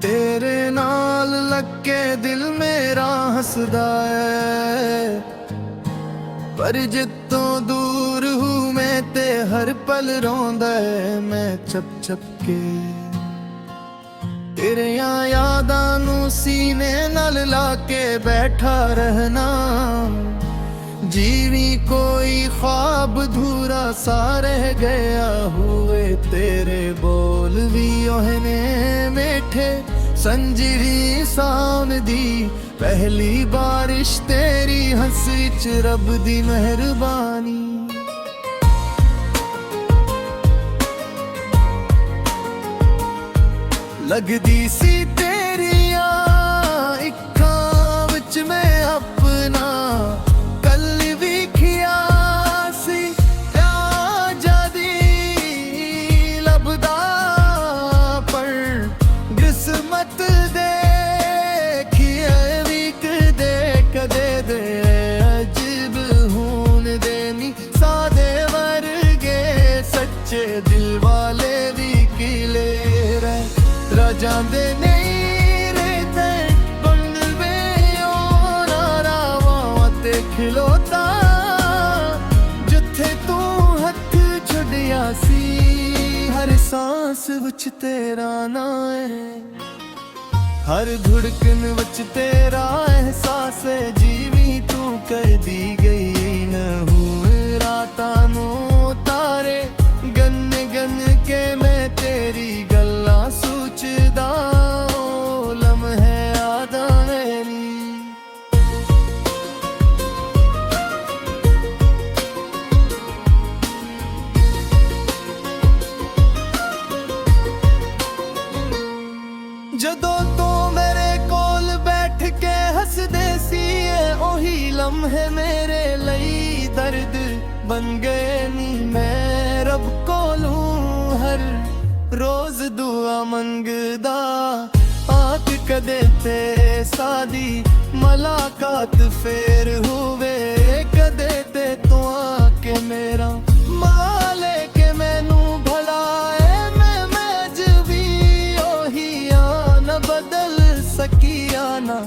तेरे नाल लग के दिल मेरा हसदा है, पर जितों दूर हूँ मैं ते हर पल रोंदा है। मैं चप चप के तेरिया यादां नू सीने नाल ला के बैठा रहना, जीवी कोई ख्वाब धूरा सा रह गया हुए। तेरे बोल भी ओहने मीठे संजीरी साउन दी, पहली बारिश तेरी हंस विच रब दी मेहरबानी। लगदी सी तेरिया अखां विच मैं अपना कल विखिया सी, जदी लभदा पर किस्मत देखिए विक दे कदे दे अजीब हून देनी सादे वर्गे सच्चे दिल वाले भी किले जांदे नहीं रहते बंद वे नारावां ते खिलोता, जिथे तू हथ छुड़िया सी हर सांस विच तेरा नाम है। हर धड़कन विच तेरा एहसास है, जीवी तू कर दी गई न हूँ रातां नू तारे गन गन के मैं तेरी गल्लां सोचदा लम्हे यादां मेरी। जदों तू मेरे कोल बैठ के हसदे सी, ओही लम्हे मेरे लई दर्द बन गए नी। मैं रब कोलों हर रोज दुआ मंगदा, आक कदे ते सादी मुलाकात फेर हुए। कदे ते तू आके मेरा माले के मैनू भलाए, मैं जवी ओही न बदल सकिया ना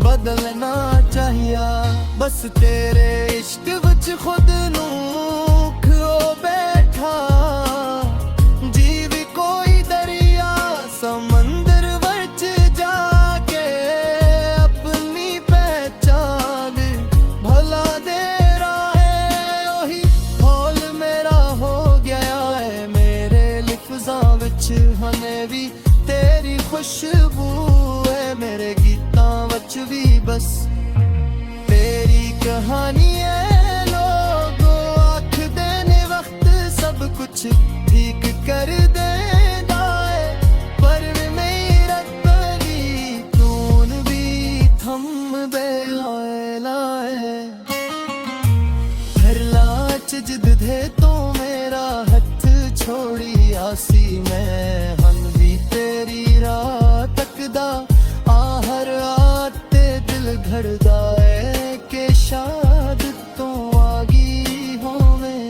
बदलना चाहिए। बस तेरे इश्क विच खुद नू खो बैठा, जीवी कोई दरिया समंदर विच जाके अपनी पहचान भला दे रहा है। ओही हौल मेरा हो गया है, मेरे लिफ्ज़ां विच हने भी तेरी खुशबू है, मेरे गीतां विच भी बस तेरी कहानी है। लोग आख देने वक्त सब कुछ ठीक कर देता है, पर मेरा तरी तून भी थम बे लाए। हर लाच जिद दे तो मेरा हथ छोड़ी आसी, मैं हन भी तेरी राह तकदा आहर आते दिल घड़दा है के शाद तो आगी होवे।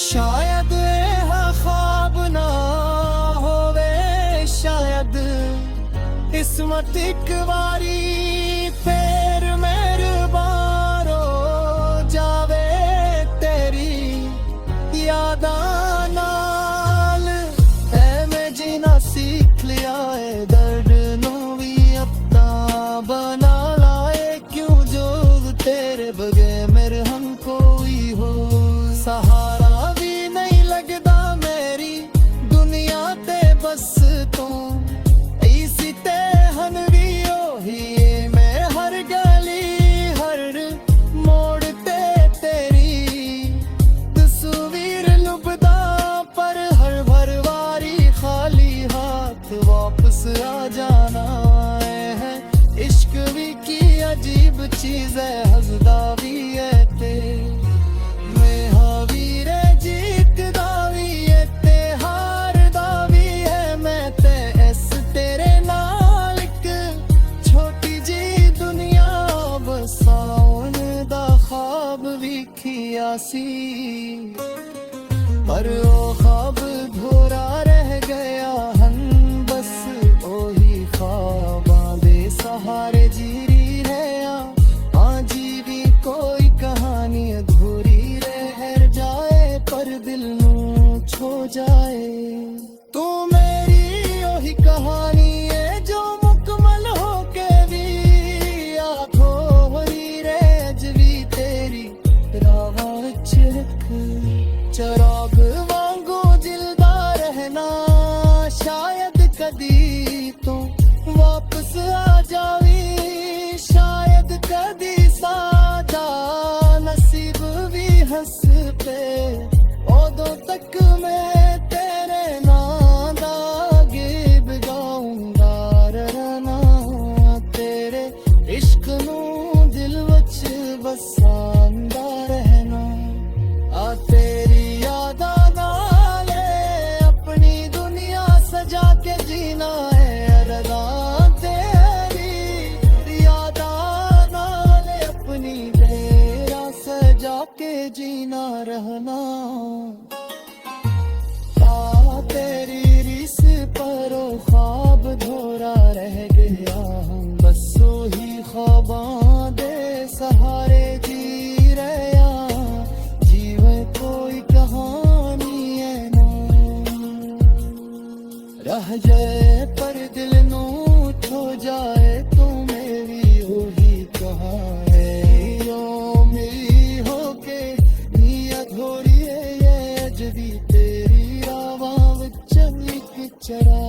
शायद यह ख्वाब ना होवे, शायद किस्मत एक बारी फिर मेहरबान हो जावे। तेरी यादां नाल मैं जीना सीख लिया है, दर्द नू भी अपना बना लाए। क्यों जो तेरे बगैर मेरे हम कोई हो सहारा भी नहीं लगदा मेरी दुनिया ते। बस तू इसी ते हन भी ओही मैं हर गली हर मोड़ ते तेरी तस्वीर लुभदा, पर हर भर वारी खाली हाथ वापस आ जाना है। इश्क भी की अजीब चीज है, हंसदा भी है ते मैं हावीर जीत दावी है ते हार दावी है। मैं ते इस तेरे नाल एक छोटी जी दुनिया सी पर ओ ख्वाब धोरा रह गया हन बस ओही ख्वाबां दे सहारे जीरी रहा हाँ जीवी कोई कहानी अधूरी रह जाए पर दिल नू छो जाए तू मेरी ओही कहानी है जो मुकम्मल होके भी आखोरी रह भी तेरी राह चिरक चराग वांगू जिलदा रहना शायद कदी तो वापस आ जावी शायद कदी सादा नसीब भी हंस पे उदों तक मैं तेरे नाम दा गीत गाऊंगा रहना तेरे इश्क नू दिल विच बसांदा रहना आ तेरी यादां नाले अपनी दुनिया सजा के जीना है अरदां तेरी यादां नाले अपनी डेरा सजा के जीना रहना आ तेरी रीस पर ओ ख्वाब धोरा रह गया हम बस ही ख्वाबां दे सहारे जी रहा जीवे कोई कहानी है ना रह जाए पर दिल नू छो जाए तो मेरी वही कहानी यो मेरी होके नीयत हो रही है ये अजबी तेरी रावां विच चली चरा